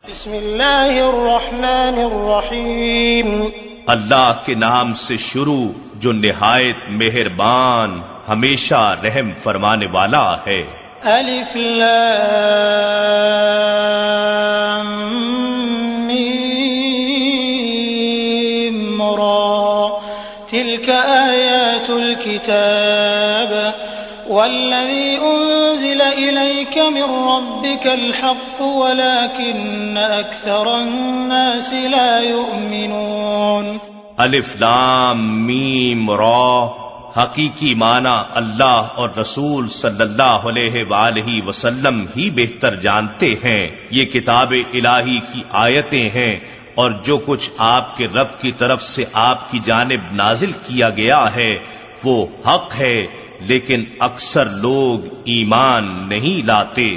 بسم اللہ الرحمن الرحیم اللہ کے نام سے شروع جو نہایت مہربان ہمیشہ رحم فرمانے والا ہے۔ الف لام میم را تلك آیات الكتاب والذی انزل الیک من ربک الحق ولكن اکثر الناس لا یؤمنون۔ الف لام میم را حقیقی معنی اللہ اور رسول صلی اللہ علیہ وآلہ وسلم ہی بہتر جانتے ہیں۔ یہ کتاب الہی کی آیتیں ہیں اور جو کچھ آپ کے رب کی طرف سے آپ کی جانب نازل کیا گیا ہے وہ حق ہے، لیکن اکثر لوگ ایمان نہیں لاتے۔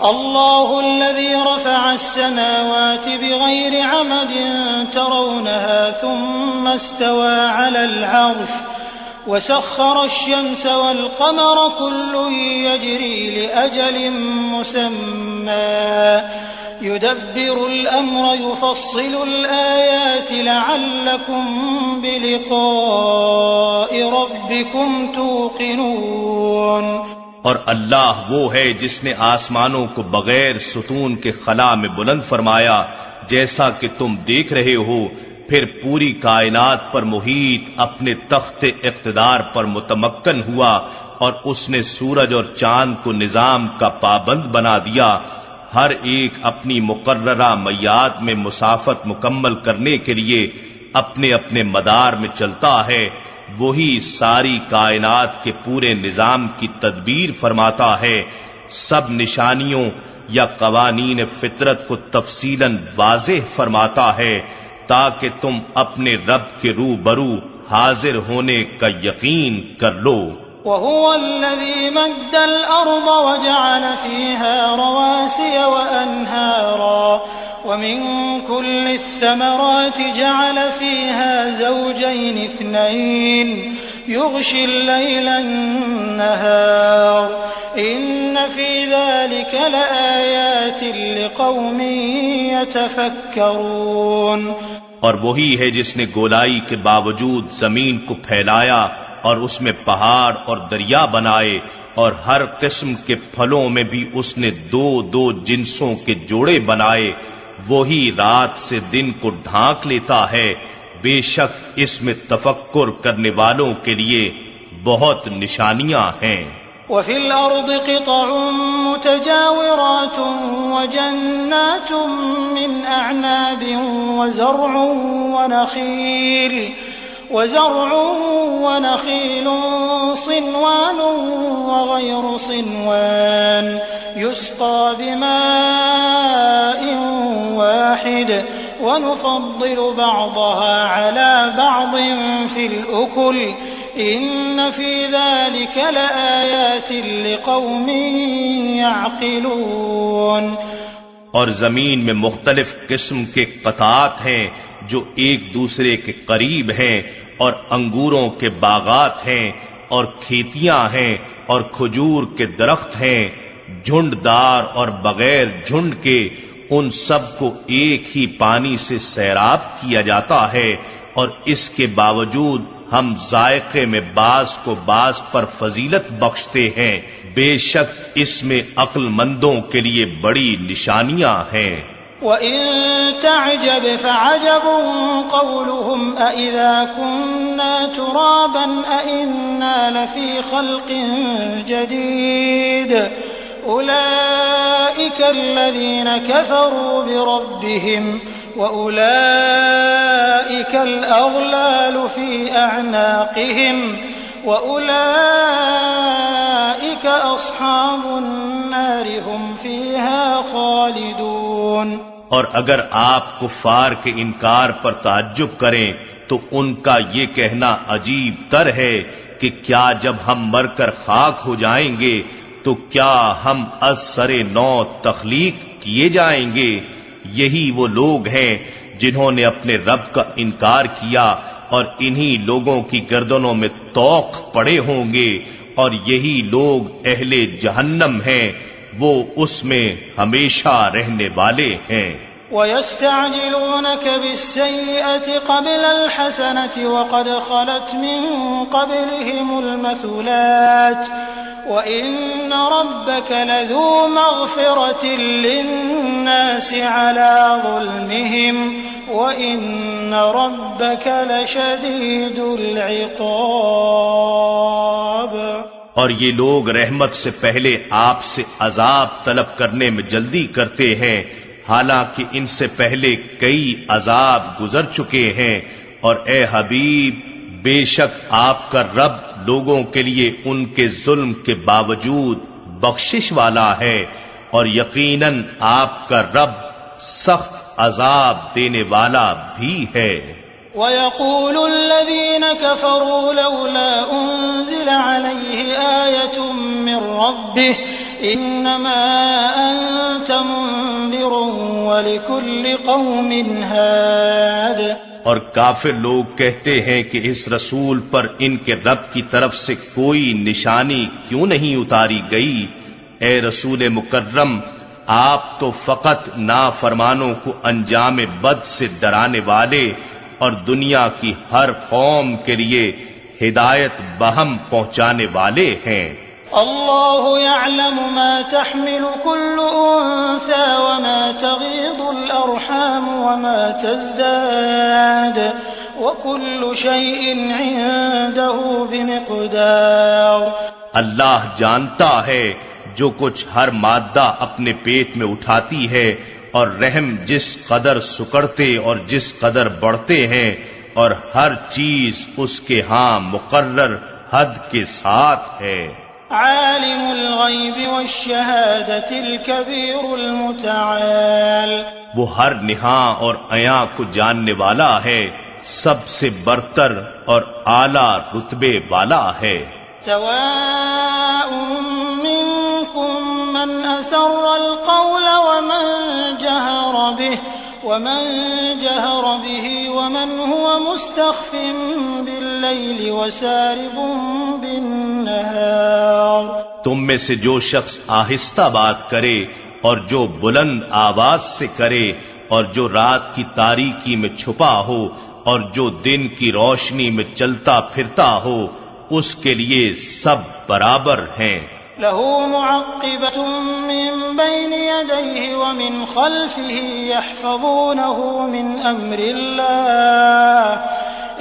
اللہ الذي رفع السماوات بغير عمد ترونها ثم استوى على العرش وسخر الشمس والقمر كل يجري لأجل مسمى يدبر الأمر يفصل الآيات لعلكم بلقاء ربكم توقنون۔ اور اللہ وہ ہے جس نے آسمانوں کو بغیر ستون کے خلا میں بلند فرمایا جیسا کہ تم دیکھ رہے ہو، پھر پوری کائنات پر محیط اپنے تخت اقتدار پر متمکن ہوا، اور اس نے سورج اور چاند کو نظام کا پابند بنا دیا، ہر ایک اپنی مقررہ میعاد میں مسافت مکمل کرنے کے لیے اپنے اپنے مدار میں چلتا ہے۔ وہی ساری کائنات کے پورے نظام کی تدبیر فرماتا ہے، سب نشانیوں یا قوانین فطرت کو تفصیلاً واضح فرماتا ہے تاکہ تم اپنے رب کے روبرو حاضر ہونے کا یقین کر لو۔ وهو الذي مد الأرض وجعل فيها رواسي وأنهارا ومن كل الثمرات جعل فيها زوجين اثنين يغشي الليل النهار إن في ذلك لآيات لقوم يتفكرون۔ اور وہی ہے جس نے گولائی کے باوجود زمین کو پھیلایا اور اس میں پہاڑ اور دریا بنائے، اور ہر قسم کے پھلوں میں بھی اس نے دو دو جنسوں کے جوڑے بنائے۔ وہی رات سے دن کو ڈھانک لیتا ہے، بے شک اس میں تفکر کرنے والوں کے لیے بہت نشانیاں ہیں۔ وفي الأرض قطع متجاورات وجنات من أعناب وزرع ونخيل صنوان وغير صنوان يسقى بماء واحد ونفضل بعضها على بعض في الأكل إن في ذلك لآيات لقوم يعقلون۔ اور زمین میں مختلف قسم کے قطعات ہیں جو ایک دوسرے کے قریب ہیں، اور انگوروں کے باغات ہیں اور کھیتیاں ہیں اور کھجور کے درخت ہیں، جھنڈ دار اور بغیر جھنڈ کے، ان سب کو ایک ہی پانی سے سیراب کیا جاتا ہے، اور اس کے باوجود ہم ذائقے میں بعض کو بعض پر فضیلت بخشتے ہیں، بے شک اس میں عقل مندوں کے لیے بڑی نشانیاں ہیں۔ وَإِن تَعْجَبْ فَعَجَبٌ قَوْلُهُمْ أَإِذَا كُنَّا تُرَابًا أَإِنَّا لَفِي خَلْقٍ جَدِيدٍ أُولَئِكَ الَّذِينَ كَفَرُوا بِرَبِّهِمْ وَأُولَئِكَ الْأَغْلَالُ فِي أَعْنَاقِهِمْ وَأُولَئِكَ أَصْحَابُ النَّارِ هُمْ فِيهَا خَالِدُونَ۔ اور اگر آپ کفار کے انکار پر تعجب کریں تو ان کا یہ کہنا عجیب تر ہے کہ کیا جب ہم مر کر خاک ہو جائیں گے تو کیا ہم از سر نو تخلیق کیے جائیں گے؟ یہی وہ لوگ ہیں جنہوں نے اپنے رب کا انکار کیا، اور انہی لوگوں کی گردنوں میں طوق پڑے ہوں گے، اور یہی لوگ اہل جہنم ہیں، وہ اس میں ہمیشہ رہنے والے ہیں۔ وَيَسْتَعْجِلُونَكَ بِالسَّيِّئَةِ قَبْلَ الْحَسَنَةِ وَقَدْ خَلَتْ مِن قَبْلِهِمُ الْمَثُلَاتُ وَإِنَّ رَبَّكَ لَذُو مَغْفِرَةٍ لِّلنَّاسِ عَلَىٰ ظُلْمِهِمْ وَإِنَّ رَبَّكَ لَشَدِيدُ الْعِقَابِ۔ اور یہ لوگ رحمت سے پہلے آپ سے عذاب طلب کرنے میں جلدی کرتے ہیں، حالانکہ ان سے پہلے کئی عذاب گزر چکے ہیں، اور اے حبیب بے شک آپ کا رب لوگوں کے لیے ان کے ظلم کے باوجود بخشش والا ہے، اور یقیناً آپ کا رب سخت عذاب دینے والا بھی ہے۔ وَيَقُولُ الَّذِينَ كَفَرُوا لَوْلَا أُنزِلَ عَلَيْهِ آيَةٌ مِّن رَّبِّهِ إِنَّمَا أَنتَ مُنذِرٌ وَلِكُلِّ قَوْمٍ هَادٍ۔ اور کافر لوگ کہتے ہیں کہ اس رسول پر ان کے رب کی طرف سے کوئی نشانی کیوں نہیں اتاری گئی؟ اے رسول مکرم، آپ تو فقط نافرمانوں کو انجام بد سے ڈرانے والے اور دنیا کی ہر قوم کے لیے ہدایت بہم پہنچانے والے ہیں۔ اللہ يعلم ما تحمل كل انثى وما تغيض الارحام وما تزداد وكل شيء عنده بمقدار۔ اللہ جانتا ہے جو کچھ ہر مادہ اپنے پیٹ میں اٹھاتی ہے، اور رحم جس قدر سکڑتے اور جس قدر بڑھتے ہیں، اور ہر چیز اس کے ہاں مقرر حد کے ساتھ ہے۔ عالم الغیب والشہادۃ الکبیر المتعال۔ وہ ہر نہاں اور عیاں کو جاننے والا ہے، سب سے برتر اور اعلیٰ رتبے والا ہے۔ سواء منکم من اسر القول ومن جہر به ومن هو مستخف باللیل وسارب بالنہار۔ تم میں سے جو شخص آہستہ بات کرے اور جو بلند آواز سے کرے، اور جو رات کی تاریکی میں چھپا ہو اور جو دن کی روشنی میں چلتا پھرتا ہو، اس کے لیے سب برابر ہیں۔ لَهُ مُعَقِّبَةٌ مِّن بَيْنِ يَدَيْهِ وَمِنْ خَلْفِهِ يَحْفَظُونَهُ مِنْ أَمْرِ اللَّهِ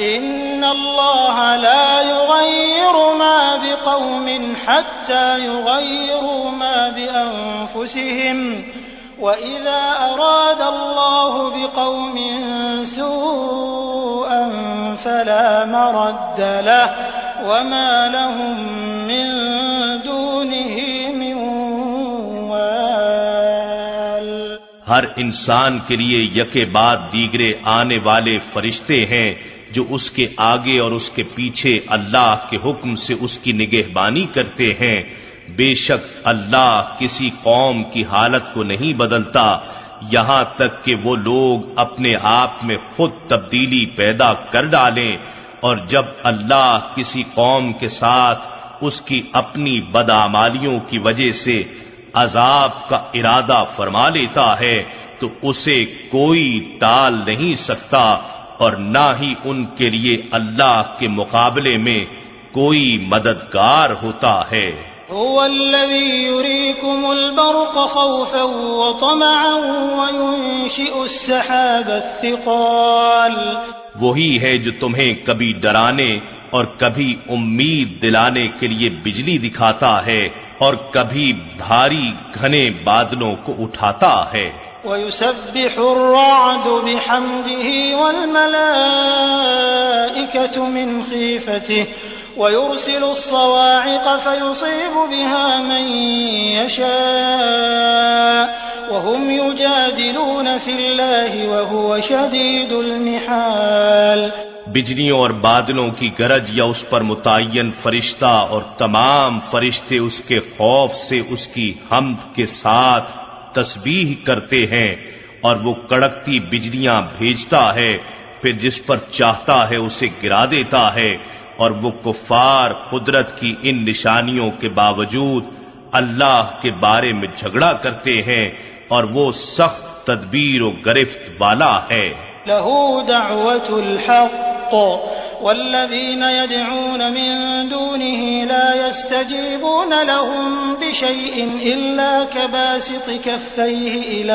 إِنَّ اللَّهَ لَا يُغَيِّرُ مَا بِقَوْمٍ حَتَّى يُغَيِّرُوا مَا بِأَنفُسِهِمْ وَإِذَا أَرَادَ اللَّهُ بِقَوْمٍ سُوءًا فَلَا مَرَدَّ لَهُ وَمَا لَهُم مِّن دُونِهِ مِن وَالٍ۔ ہر انسان کے لیے یکے بعد دیگرے آنے والے فرشتے ہیں جو اس کے آگے اور اس کے پیچھے اللہ کے حکم سے اس کی نگہبانی کرتے ہیں۔ بے شک اللہ کسی قوم کی حالت کو نہیں بدلتا یہاں تک کہ وہ لوگ اپنے آپ میں خود تبدیلی پیدا کر ڈالیں، اور جب اللہ کسی قوم کے ساتھ اس کی اپنی بدعمالیوں کی وجہ سے عذاب کا ارادہ فرما لیتا ہے تو اسے کوئی ٹال نہیں سکتا، اور نہ ہی ان کے لیے اللہ کے مقابلے میں کوئی مددگار ہوتا ہے۔ هو الذي يريكم البرق خوفا وطمعا وينشئ السحاب الثقال۔ وہی ہے جو تمہیں کبھی ڈرانے اور کبھی امید دلانے کے لیے بجلی دکھاتا ہے، اور کبھی بھاری گھنے بادلوں کو اٹھاتا ہے۔ وَيُسَبِّحُ الرَّعْدُ بِحَمْدِهِ وَالْمَلَائِكَةُ مِنْ خِيفَتِهِ وَيُرْسِلُ الصَّوَاعِقَ فَيُصِيبُ بِهَا مَن يَشَاءُ وَهُمْ يُجَادِلُونَ فِي اللَّهِ وَهُوَ شَدِيدُ الْمِحَالِ۔ بجلیوں اور بادلوں کی گرج یا اس پر متعین فرشتہ اور تمام فرشتے اس کے خوف سے اس کی حمد کے ساتھ تسبیح کرتے ہیں، اور وہ کڑکتی بجلیاں بھیجتا ہے، پھر جس پر چاہتا ہے اسے گرا دیتا ہے، اور وہ کفار قدرت کی ان نشانیوں کے باوجود اللہ کے بارے میں جھگڑا کرتے ہیں، اور وہ سخت تدبیر و گرفت والا ہے۔ له دعوة الحق والذين يدعون من دونه لا يستجيبون لهم بشيء إلا كباسط كفيه إلى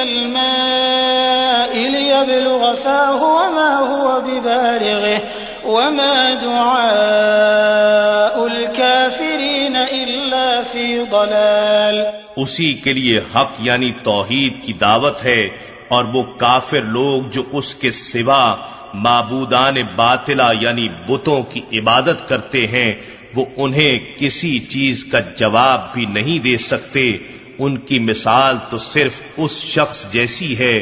الماء ليبلغ فاه وما هو ببالغه وما دعاء الكافرين إلا في ضلال۔ اسی کے لیے حق یعنی توحید کی دعوت ہے، اور وہ کافر لوگ جو اس کے سوا معبودان باطلہ یعنی بتوں کی عبادت کرتے ہیں، وہ انہیں کسی چیز کا جواب بھی نہیں دے سکتے۔ ان کی مثال تو صرف اس شخص جیسی ہے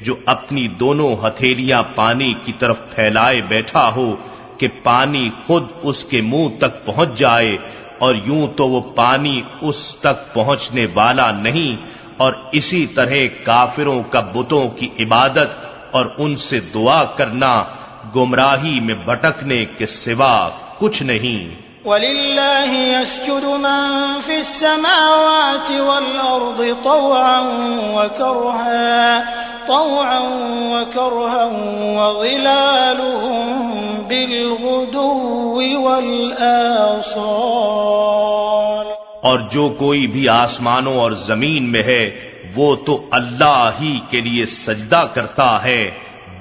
جو اپنی دونوں ہتھیلیاں پانی کی طرف پھیلائے بیٹھا ہو کہ پانی خود اس کے منہ تک پہنچ جائے، اور یوں تو وہ پانی اس تک پہنچنے والا نہیں۔ اور اسی طرح کافروں کا بتوں کی عبادت اور ان سے دعا کرنا گمراہی میں بھٹکنے کے سوا کچھ نہیں۔ وَلِلَّهِ يَسْجُدُ مَن فِي السَّمَاوَاتِ وَالْأَرْضِ طَوْعًا وَكَرْهًا وَظِلَالُهُم بِالْغُدُوِّ وَالْآصَالِ۔ اور جو کوئی بھی آسمانوں اور زمین میں ہے وہ تو اللہ ہی کے لیے سجدہ کرتا ہے،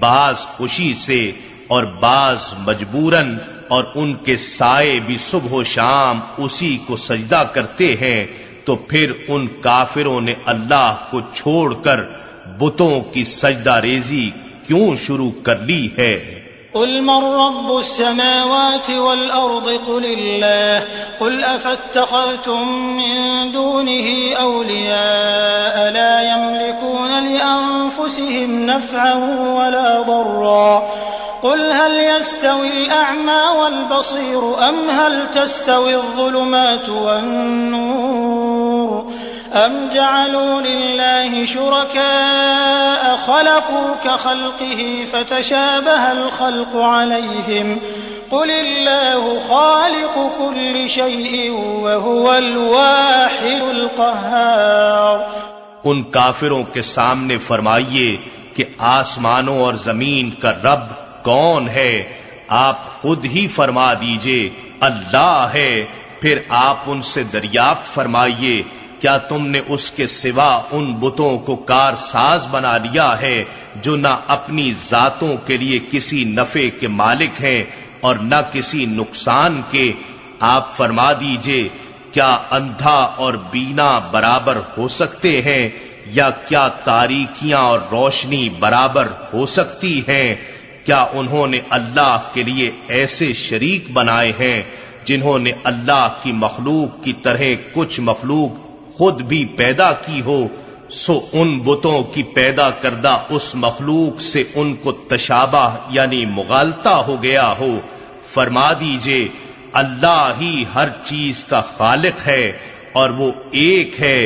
بعض خوشی سے اور بعض مجبوراً، اور ان کے سائے بھی صبح و شام اسی کو سجدہ کرتے ہیں۔ تو پھر ان کافروں نے اللہ کو چھوڑ کر بتوں کی سجدہ ریزی کیوں شروع کر لی ہے؟ قل من رب السماوات والأرض قل الله قل أفاتخذتم من دونه أولياء لا يملكون لأنفسهم نفعا ولا ضرا قل هل يستوي الأعمى والبصير أم هل تستوي الظلمات والنور أم جعلوا لله شركاء خلقوا كخلقه فتشابه الخلق عليهم قل الله خالق كل شيء وهو الواحد القهار۔ ان کافروں کے سامنے فرمائیے کہ آسمانوں اور زمین کا رب کون ہے؟ آپ خود ہی فرما دیجئے اللہ ہے۔ پھر آپ ان سے دریافت فرمائیے کیا تم نے اس کے سوا ان بتوں کو کارساز بنا لیا ہے جو نہ اپنی ذاتوں کے لیے کسی نفع کے مالک ہیں اور نہ کسی نقصان کے؟ آپ فرما دیجئے کیا اندھا اور بینا برابر ہو سکتے ہیں، یا کیا تاریکیاں اور روشنی برابر ہو سکتی ہیں؟ کیا انہوں نے اللہ کے لیے ایسے شریک بنائے ہیں جنہوں نے اللہ کی مخلوق کی طرح کچھ مخلوق خود بھی پیدا کی ہو؟ سو ان بتوں کی پیدا کردہ اس مخلوق سے ان کو تشابہ یعنی مغالطہ ہو گیا ہو۔ فرما دیجئے اللہ ہی ہر چیز کا خالق ہے اور وہ ایک ہے،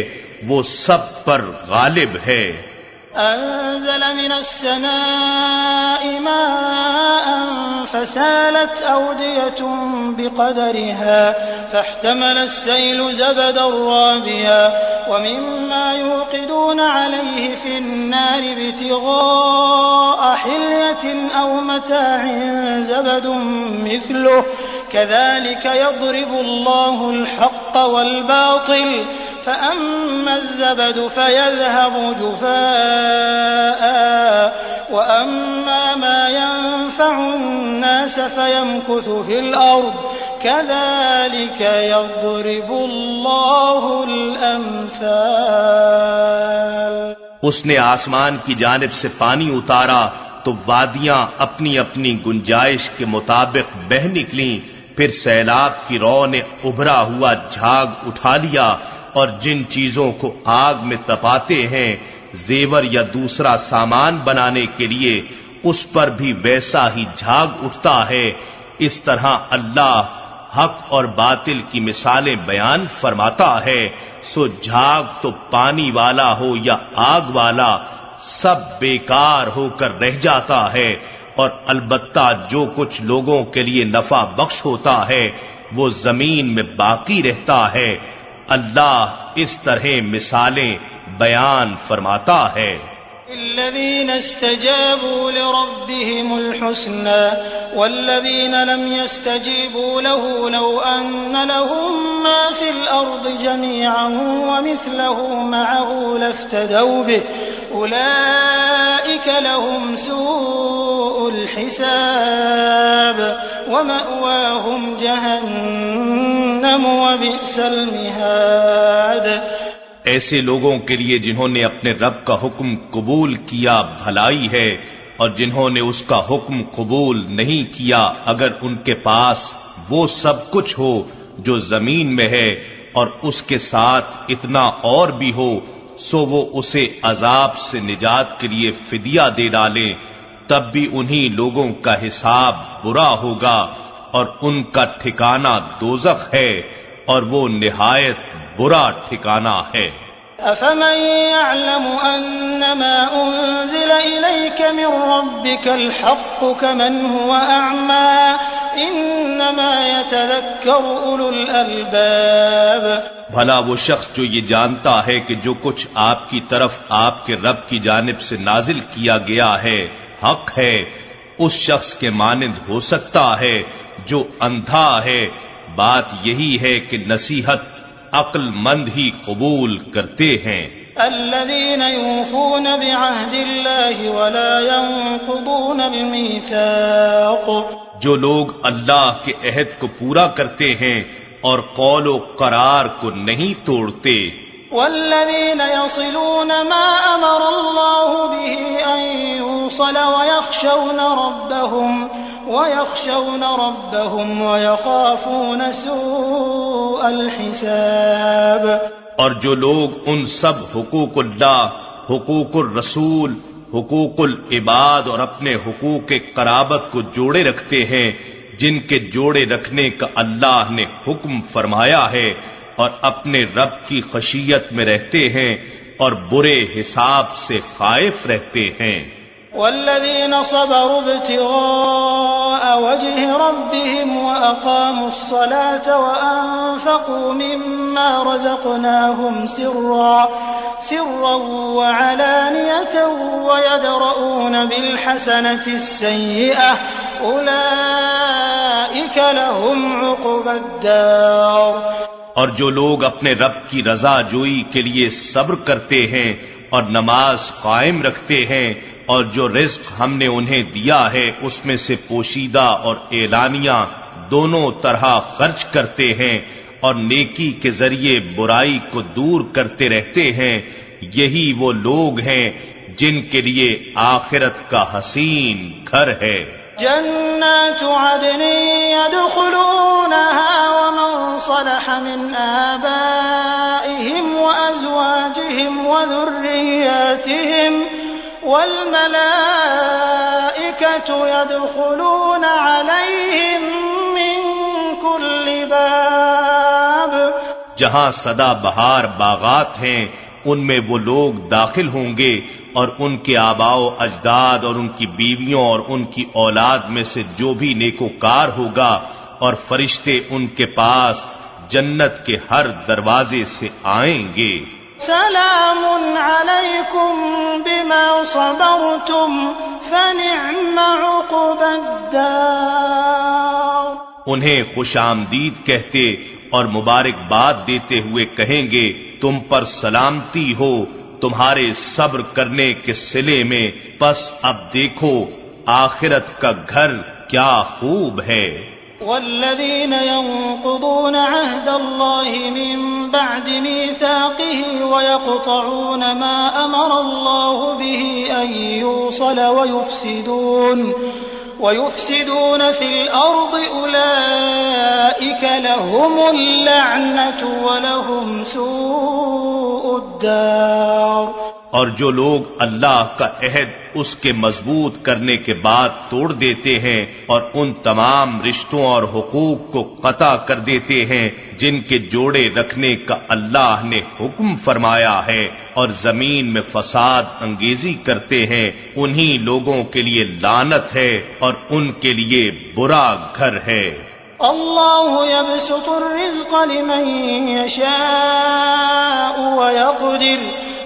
وہ سب پر غالب ہے۔ أنزل من السماء ماء فسالت أودية بقدرها فاحتمل السيل زبدا رابيا ومما يوقدون عليه في النار ابتغاء حلية أو متاع زبد مثله كذلك يضرب الله الحق والباطل فأما الزبد فيذهب جفاء وأما ما ينفع الناس فيمكث في الأرض كذلك يضرب الله الأمثال۔ اس نے آسمان کی جانب سے پانی اتارا تو وادیاں اپنی اپنی گنجائش کے مطابق بہہ نکلیں، پھر سیلاب کی رو نے ابھرا ہوا جھاگ اٹھا لیا، اور جن چیزوں کو آگ میں تپاتے ہیں زیور یا دوسرا سامان بنانے کے لیے اس پر بھی ویسا ہی جھاگ اٹھتا ہے۔ اس طرح اللہ حق اور باطل کی مثالیں بیان فرماتا ہے۔ سو جھاگ تو پانی والا ہو یا آگ والا سب بیکار ہو کر رہ جاتا ہے، اور البتہ جو کچھ لوگوں کے لیے نفع بخش ہوتا ہے وہ زمین میں باقی رہتا ہے۔ اللہ اس طرح مثالیں بیان فرماتا ہے۔ الذين استجابوا لربهم الحسنى والذين لم يستجيبوا له لو أن لهم ما في الأرض جميعا ومثله معه لافتدوا به أولئك لهم سوء الحساب ومأواهم جهنم وبئس المهاد۔ ایسے لوگوں کے لیے جنہوں نے اپنے رب کا حکم قبول کیا بھلائی ہے، اور جنہوں نے اس کا حکم قبول نہیں کیا اگر ان کے پاس وہ سب کچھ ہو جو زمین میں ہے اور اس کے ساتھ اتنا اور بھی ہو، سو وہ اسے عذاب سے نجات کے لیے فدیہ دے ڈالیں، تب بھی انہی لوگوں کا حساب برا ہوگا اور ان کا ٹھکانہ دوزخ ہے، اور وہ نہایت برا ٹھکانہ ہے۔ أفمن يعلم أنما أنزل إليك من ربك الحق كمن هو أعمى إنما يتذكر أولو الألباب۔ بھلا وہ شخص جو یہ جانتا ہے کہ جو کچھ آپ کی طرف آپ کے رب کی جانب سے نازل کیا گیا ہے حق ہے، اس شخص کے مانند ہو سکتا ہے جو اندھا ہے۔ بات یہی ہے کہ نصیحت عقل مند ہی قبول کرتے ہیں۔ الذين يوفون بعهد الله ولا ينقضون الميثاق، جو لوگ اللہ کے عہد کو پورا کرتے ہیں اور قول و قرار کو نہیں توڑتے۔ والذين يصلون ما أمر الله به أن يوصل ويخشون ربهم ويخافون سوء الحساب۔ اور جو لوگ ان سب حقوق اللہ، حقوق الرسول، حقوق العباد اور اپنے حقوق قرابت کو جوڑے رکھتے ہیں جن کے جوڑے رکھنے کا اللہ نے حکم فرمایا ہے، اور اپنے رب کی خشیت میں رہتے ہیں اور برے حساب سے خائف رہتے ہیں۔ والذين صبروا ابتغاء وجه ربهم وأقاموا الصلاة وأنفقوا مما رزقناهم سرا وعلانية ويدرؤون بالحسنة السيئة أولئك لهم عقبى الدار۔ اور جو لوگ اپنے رب کی رضا جوئی کے لیے صبر کرتے ہیں اور نماز قائم رکھتے ہیں، اور جو رزق ہم نے انہیں دیا ہے اس میں سے پوشیدہ اور اعلانیہ دونوں طرح خرچ کرتے ہیں اور نیکی کے ذریعے برائی کو دور کرتے رہتے ہیں، یہی وہ لوگ ہیں جن کے لیے آخرت کا حسین گھر ہے۔ جنات عدن يدخلونها ومن صلح من آبائهم وأزواجهم وذرياتهم والملائكة يدخلون عليهم من كل باب۔ جہاں سدا بہار باغات ہیں ان میں وہ لوگ داخل ہوں گے، اور ان کے آباء و اجداد اور ان کی بیویوں اور ان کی اولاد میں سے جو بھی نیکوکار ہوگا، اور فرشتے ان کے پاس جنت کے ہر دروازے سے آئیں گے۔ سلام علیکم بما صبرتم فنعم عقبى الدار۔ انہیں خوش آمدید کہتے اور مبارکباد دیتے ہوئے کہیں گے تم پر سلامتی ہو تمہارے صبر کرنے کے صلے میں، پس اب دیکھو آخرت کا گھر کیا خوب ہے۔ والذين ينقضون عهد الله من بعد ميثاقه ويقطعون ما أمر الله به أن يوصل ويفسدون في الأرض أولئك لهم اللعنة ولهم سوء الدار۔ اور جو لوگ اللہ کا عہد اس کے مضبوط کرنے کے بعد توڑ دیتے ہیں اور ان تمام رشتوں اور حقوق کو قطع کر دیتے ہیں جن کے جوڑے رکھنے کا اللہ نے حکم فرمایا ہے، اور زمین میں فساد انگیزی کرتے ہیں، انہی لوگوں کے لیے لعنت ہے اور ان کے لیے برا گھر ہے۔ الله يبسط الرزق لمن يشاء ويقدر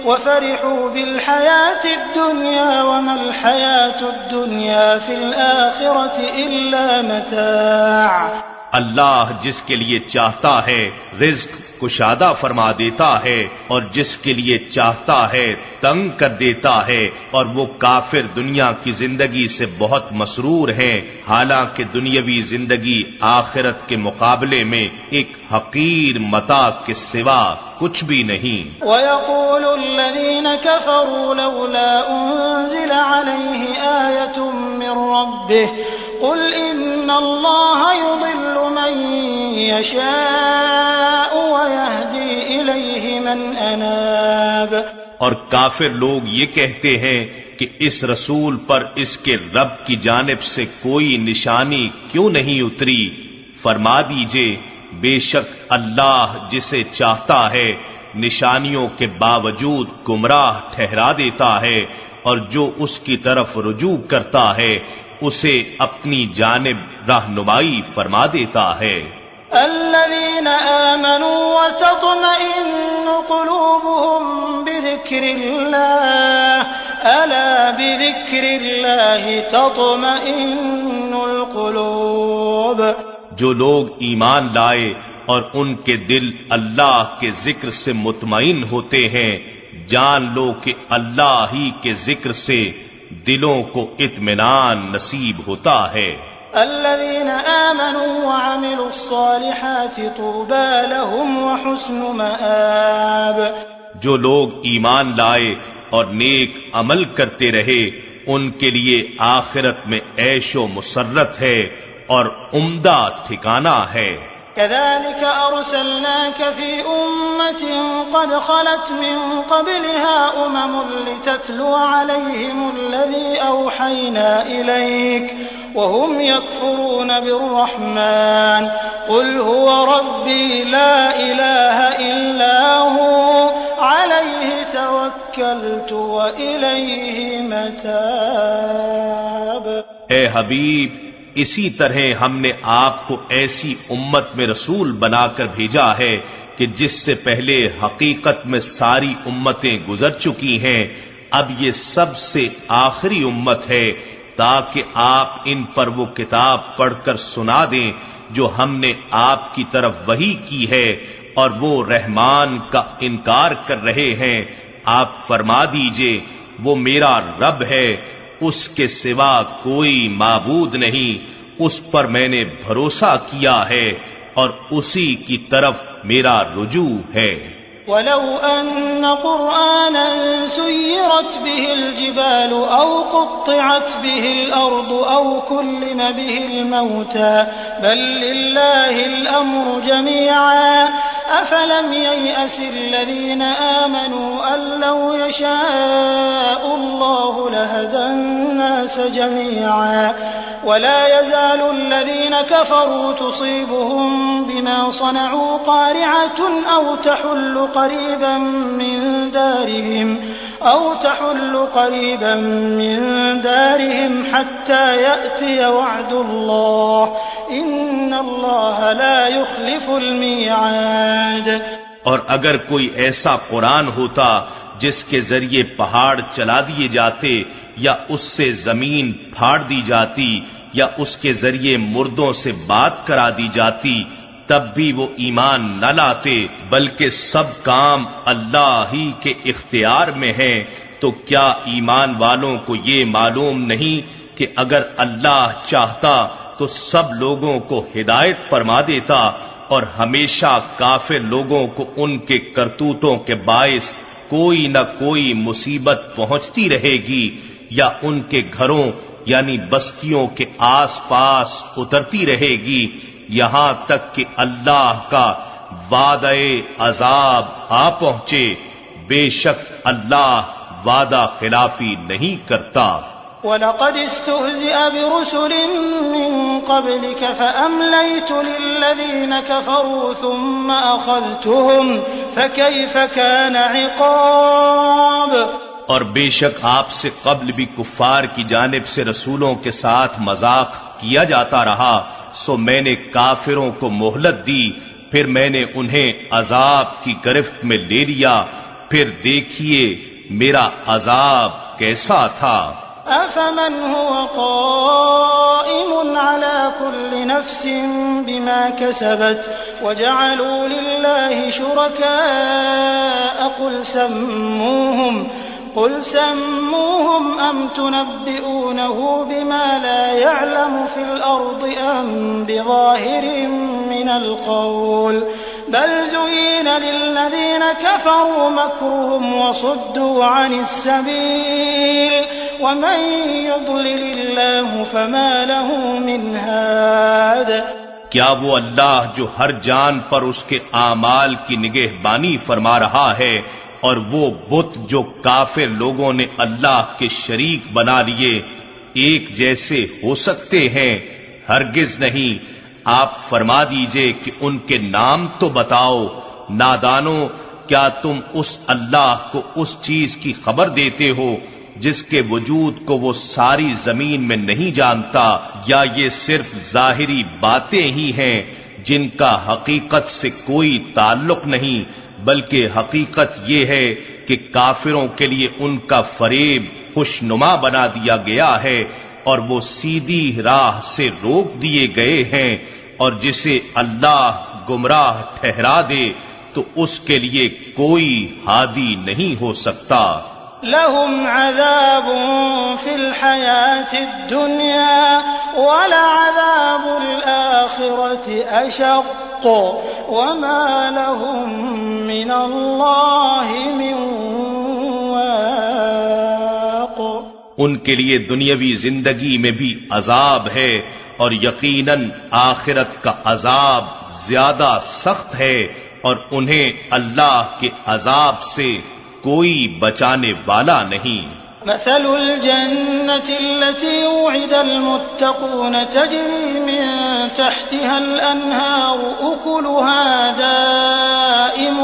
وفرحوا بالحياة الدنيا وما الحياة الدنيا في الآخرة إلا متاع۔ اللہ جس کے لیے چاہتا ہے رزق کشادہ فرما دیتا ہے اور جس کے لیے چاہتا ہے تنگ کر دیتا ہے، اور وہ کافر دنیا کی زندگی سے بہت مسرور ہیں، حالانکہ دنیاوی زندگی آخرت کے مقابلے میں ایک حقیر متاع کے سوا کچھ بھی نہیں۔ وَيَقُولُ الَّذِينَ كَفَرُوا لَوْلَا أُنزِلَ عَلَيْهِ آيَةٌ مِّن رَّبِّهِ قُلْ إِنَّ اللَّهَ يُضِلُّ مَن يَشَاءُ وَيَهْدِي إِلَيْهِ مَنْ أَنَابَ۔ اور کافر لوگ یہ کہتے ہیں کہ اس رسول پر اس کے رب کی جانب سے کوئی نشانی کیوں نہیں اتری؟ فرما دیجئے بے شک اللہ جسے چاہتا ہے نشانیوں کے باوجود گمراہ ٹھہرا دیتا ہے، اور جو اس کی طرف رجوع کرتا ہے اسے اپنی جانب رہنمائی فرما دیتا ہے۔ الذين آمنوا وتطمئن قلوبهم بذكر الله ألا بذكر الله تطمئن القلوب۔ جو لوگ ایمان لائے اور ان کے دل اللہ کے ذکر سے مطمئن ہوتے ہیں، جان لو کہ اللہ ہی کے ذکر سے دلوں کو اطمینان نصیب ہوتا ہے۔ الذين آمنوا وعملوا الصالحات طوبى لهم وحسن مآب۔ جو لوگ ایمان لائے اور نیک عمل کرتے رہے ان کے لیے آخرت میں عیش و مسرت ہے اور عمدہ ٹھکانہ ہے۔ كذلك أرسلناك في أمة قد خلت من قبلها لتتلو عليهم الذي أوحينا إليك وهم يكفرون بالرحمن قل هو ربي لا إله إلا هو عليه توكلت وإليه متاب۔ اے حبیب، اسی طرح ہم نے آپ کو ایسی امت میں رسول بنا کر بھیجا ہے کہ جس سے پہلے حقیقت میں ساری امتیں گزر چکی ہیں، اب یہ سب سے آخری امت ہے، تاکہ آپ ان پر وہ کتاب پڑھ کر سنا دیں جو ہم نے آپ کی طرف وحی کی ہے، اور وہ رحمان کا انکار کر رہے ہیں۔ آپ فرما دیجئے وہ میرا رب ہے، اس کے سوا کوئی معبود نہیں، اس پر میں نے بھروسہ کیا ہے اور اسی کی طرف میرا رجوع ہے۔ وَلَوْ أَنَّ قُرْآنًا سُيِّرَتْ بِهِ الْجِبَالُ أَوْ قُطِّعَتْ بِهِ الْأَرْضُ أَوْ كُلِّمَ بِهِ الْمَوْتَى بَل لِّلَّهِ الْأَمْرُ جَمِيعًا أَفَلَمْ يَيْأَسِ الَّذِينَ آمَنُوا أَن لَّوْ يَشَاءُ اللَّهُ لَهَدَى النَّاسَ جَمِيعًا وَلَا يَزَالُ الَّذِينَ كَفَرُوا تُصِيبُهُم بِمَا صَنَعُوا قَارِعَةٌ أَوْ تَحُلُّ قريبا من دارهم حتى يأتي وعد الله إن الله لا يخلف الميعاد۔ اور اگر کوئی ایسا قرآن ہوتا جس کے ذریعے پہاڑ چلا دیے جاتے یا اس سے زمین پھاڑ دی جاتی یا اس کے ذریعے مردوں سے بات کرا دی جاتی تب بھی وہ ایمان نہ لاتے، بلکہ سب کام اللہ ہی کے اختیار میں ہیں۔ تو کیا ایمان والوں کو یہ معلوم نہیں کہ اگر اللہ چاہتا تو سب لوگوں کو ہدایت فرما دیتا، اور ہمیشہ کافر لوگوں کو ان کے کرتوتوں کے باعث کوئی نہ کوئی مصیبت پہنچتی رہے گی، یا ان کے گھروں یعنی بستیوں کے آس پاس اترتی رہے گی، یہاں تک کہ اللہ کا وعدہ عذاب آ پہنچے۔ بے شک اللہ وعدہ خلافی نہیں کرتا۔ وَلَقَدِ اسْتُهْزِئَ بِرُسُلٍ مِّن قَبْلِكَ فَأَمْلَيْتُ لِلَّذِينَ كَفَرُوا ثُمَّ أَخَذْتُهُمْ فَكَيْفَ كَانَ عِقَابِ۔ اور بے شک آپ سے قبل بھی کفار کی جانب سے رسولوں کے ساتھ مذاق کیا جاتا رہا، سو میں نے کافروں کو مہلت دی، پھر میں نے انہیں عذاب کی گرفت میں لے لیا، پھر دیکھیے میرا عذاب کیسا تھا۔ أفمن هو قائم على كل نفس بما كسبت وجعلوا لله شركاء قل سموهم أم تنبئونه بما لا يعلم في الأرض أم بظاهر من القول بل زين للذين كفروا مكرهم وصدوا عن السبيل ومن يضلل الله فما له من هاد۔ کیا وہ اللہ جو ہر جان پر اس کے اعمال کی نگہبانی فرما رہا ہے اور وہ بت جو کافر لوگوں نے اللہ کے شریک بنا لیے ایک جیسے ہو سکتے ہیں؟ ہرگز نہیں۔ آپ فرما دیجئے کہ ان کے نام تو بتاؤ۔ نادانو، کیا تم اس اللہ کو اس چیز کی خبر دیتے ہو جس کے وجود کو وہ ساری زمین میں نہیں جانتا، یا یہ صرف ظاہری باتیں ہی ہیں جن کا حقیقت سے کوئی تعلق نہیں، بلکہ حقیقت یہ ہے کہ کافروں کے لیے ان کا فریب خوشنما بنا دیا گیا ہے اور وہ سیدھی راہ سے روک دیے گئے ہیں، اور جسے اللہ گمراہ ٹھہرا دے تو اس کے لیے کوئی ہادی نہیں ہو سکتا۔ لهم عذاب في الحياة الدنيا ولعذاب الآخرة أشق وما لهم من الله من واق۔ ان کے لیے دنیاوی زندگی میں بھی عذاب ہے اور یقیناً آخرت کا عذاب زیادہ سخت ہے، اور انہیں اللہ کے عذاب سے کوئی بچانے والا نہیں۔ مثل الجنة التي وعد المتقون تجري من تحتها الأنهار أكلها دائم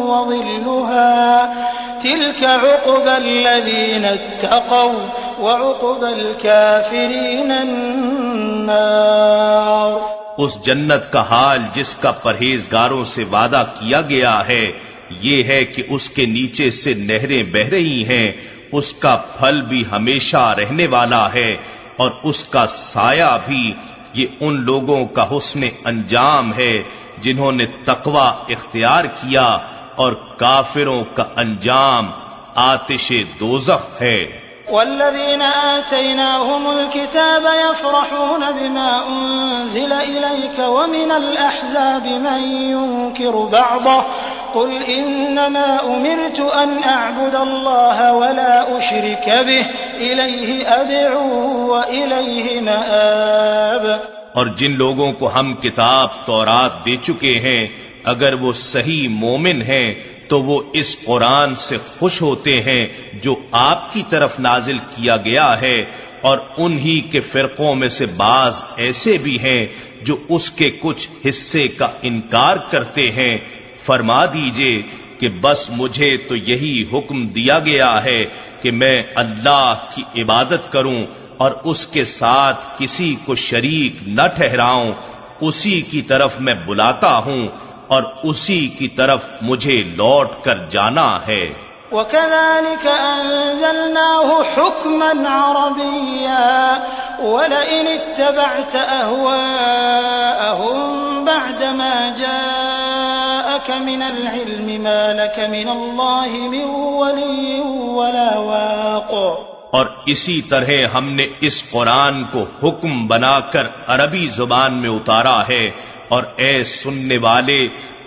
وظلها تلك عقبى الذين اتقوا وعقبى الكافرين النار۔ اس جنت کا حال جس کا پرہیزگاروں سے وعدہ کیا گیا ہے یہ ہے کہ اس کے نیچے سے نہریں بہ رہی ہیں، اس کا پھل بھی ہمیشہ رہنے والا ہے اور اس کا سایہ بھی۔ یہ ان لوگوں کا حسن انجام ہے جنہوں نے تقوی اختیار کیا، اور کافروں کا انجام آتش دوزخ ہے۔ والذين آتيناهم الكتاب يفرحون بما أنزل إليك ومن الأحزاب من ينكر بعضه قل إنما أمرت أن أعبد الله ولا أشرك به إليه أدعو وإليه مآب۔ اور جن لوگوں کو ہم کتاب تورات دے چکے ہیں اگر وہ صحیح مومن ہیں تو وہ اس قرآن سے خوش ہوتے ہیں جو آپ کی طرف نازل کیا گیا ہے، اور انہی کے فرقوں میں سے بعض ایسے بھی ہیں جو اس کے کچھ حصے کا انکار کرتے ہیں۔ فرما دیجئے کہ بس مجھے تو یہی حکم دیا گیا ہے کہ میں اللہ کی عبادت کروں اور اس کے ساتھ کسی کو شریک نہ ٹھہراؤں، اسی کی طرف میں بلاتا ہوں اور اسی کی طرف مجھے لوٹ کر جانا ہے۔ وَكَذَلِكَ أَنزَلْنَاهُ حُكْمًا عَرَبِيًّا وَلَئِنِ اتَّبَعْتَ أَهْوَاءَهُمْ بَعْدَمَا جَاءَكَ مِنَ الْعِلْمِ مَا لَكَ مِنَ اللَّهِ مِنْ وَلِيٍّ وَلَا وَاقٍ۔ اور اسی طرح ہم نے اس قرآن کو حکم بنا کر عربی زبان میں اتارا ہے، اور اے سننے والے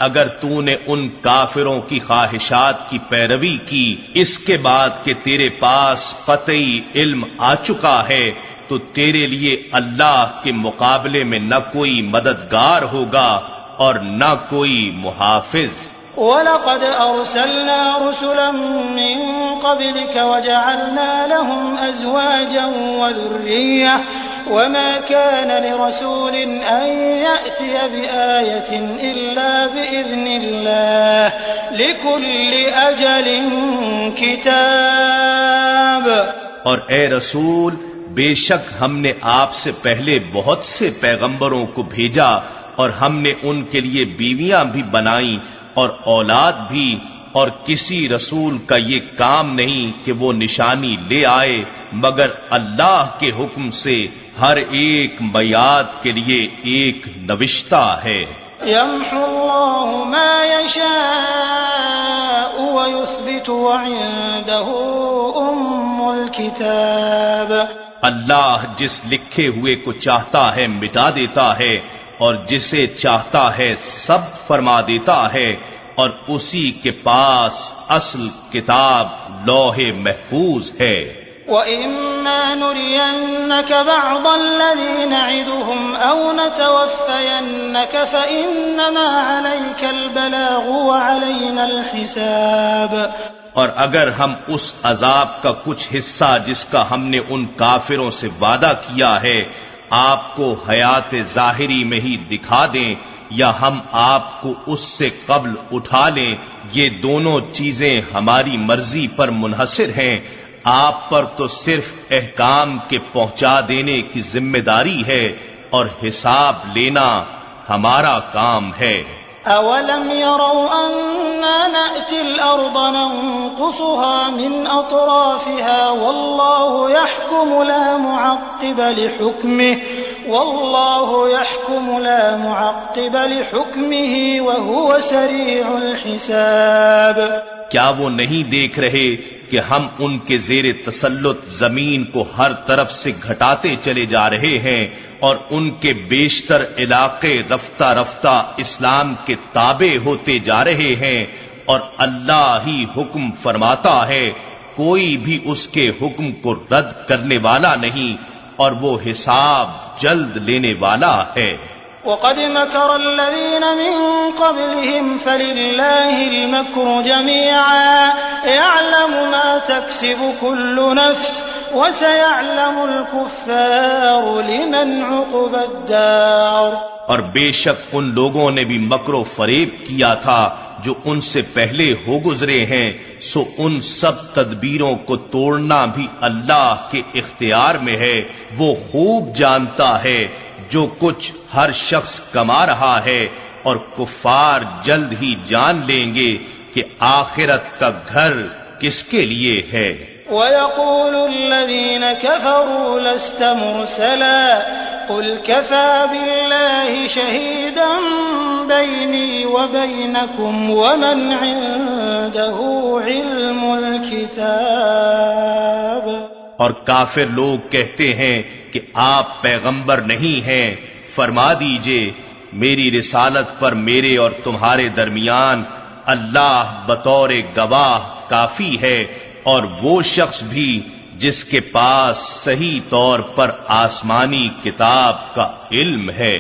اگر تو نے ان کافروں کی خواہشات کی پیروی کی اس کے بعد کہ تیرے پاس قطعی علم آ چکا ہے تو تیرے لیے اللہ کے مقابلے میں نہ کوئی مددگار ہوگا اور نہ کوئی محافظ۔ وَلَقَدْ أَرْسَلْنَا رُسُلًا مِّن قَبْلِكَ وَجَعَلْنَا لَهُمْ أَزْوَاجًا وَذُرِّيَّةً وَمَا كَانَ لِرَسُولٍ أَن يَأْتِيَ بِآيَةٍ إِلَّا بِإِذْنِ اللَّهِ لِكُلِّ أَجَلٍ كِتَابٌ۔ اور اے رسول بے شک ہم نے آپ سے پہلے بہت سے پیغمبروں کو بھیجا اور ہم نے ان کے لیے بیویاں بھی بنائیں اور اولاد بھی، اور کسی رسول کا یہ کام نہیں کہ وہ نشانی لے آئے مگر اللہ کے حکم سے ہر ایک میعاد کے لیے ایک نوشتہ ہے۔ يمحو الله ما يشاء ويثبت وعنده الكتاب۔ اللہ جس لکھے ہوئے کو چاہتا ہے مٹا دیتا ہے اور جسے چاہتا ہے سب فرما دیتا ہے، اور اسی کے پاس اصل کتاب لوح محفوظ ہے۔ وَإِمَّا نُرِيَنَّكَ بَعْضَ الَّذِي نَعِدُهُمْ أَوْ نَتَوَفَّيَنَّكَ فَإِنَّمَا عَلَيْكَ الْبَلَاغُ وَعَلَيْنَا الْحِسَابُ۔ اور اگر ہم اس عذاب کا کچھ حصہ جس کا ہم نے ان کافروں سے وعدہ کیا ہے آپ کو حیات ظاہری میں ہی دکھا دیں یا ہم آپ کو اس سے قبل اٹھا لیں، یہ دونوں چیزیں ہماری مرضی پر منحصر ہیں، آپ پر تو صرف احکام کے پہنچا دینے کی ذمہ داری ہے اور حساب لینا ہمارا کام ہے۔ أَوَلَمْ يَرَوْا أَنَّا نَأْتِي الْأَرْضَ نَنقُصُهَا مِنْ أَطْرَافِهَا وَاللَّهُ يَحْكُمُ لَا مُعَقِّبَ لِحُكْمِهِ وَهُوَ سَرِيعُ الْحِسَابِ۔ کیا وہ نہیں دیکھ رہے کہ ہم ان کے زیر تسلط زمین کو ہر طرف سے گھٹاتے چلے جا رہے ہیں اور ان کے بیشتر علاقے رفتہ رفتہ اسلام کے تابع ہوتے جا رہے ہیں، اور اللہ ہی حکم فرماتا ہے، کوئی بھی اس کے حکم کو رد کرنے والا نہیں، اور وہ حساب جلد لینے والا ہے۔ وَقَدْ مَكَرَ الَّذِينَ مِن قَبْلِهِمْ فَلِلَّهِ الْمَكْرُ جَمِيعًا يَعْلَمُ مَا تَكْسِبُ كُلُّ نَفْسٍ وَسَيَعْلَمُ الْكُفَّارُ لِمَنْ عُقْبَى الدَّارِ۔ اور بے شک ان لوگوں نے بھی مکر و فریب کیا تھا جو ان سے پہلے ہو گزرے ہیں، سو ان سب تدبیروں کو توڑنا بھی اللہ کے اختیار میں ہے، وہ خوب جانتا ہے جو کچھ ہر شخص کما رہا ہے، اور کفار جلد ہی جان لیں گے کہ آخرت کا گھر کس کے لیے ہے۔ وَيَقُولُ الَّذِينَ كَفَرُوا لَسْتَ مُرْسَلًا قُلْ كَفَى بِاللَّهِ شَهِيدًا بَيْنِي وَبَيْنَكُمْ وَمَنْ عِندَهُ عِلْمُ الْكِتَابِ۔ اور کافر لوگ کہتے ہیں کہ آپ پیغمبر نہیں ہیں، فرما دیجئے میری رسالت پر میرے اور تمہارے درمیان اللہ بطور گواہ کافی ہے، اور وہ شخص بھی جس کے پاس صحیح طور پر آسمانی کتاب کا علم ہے۔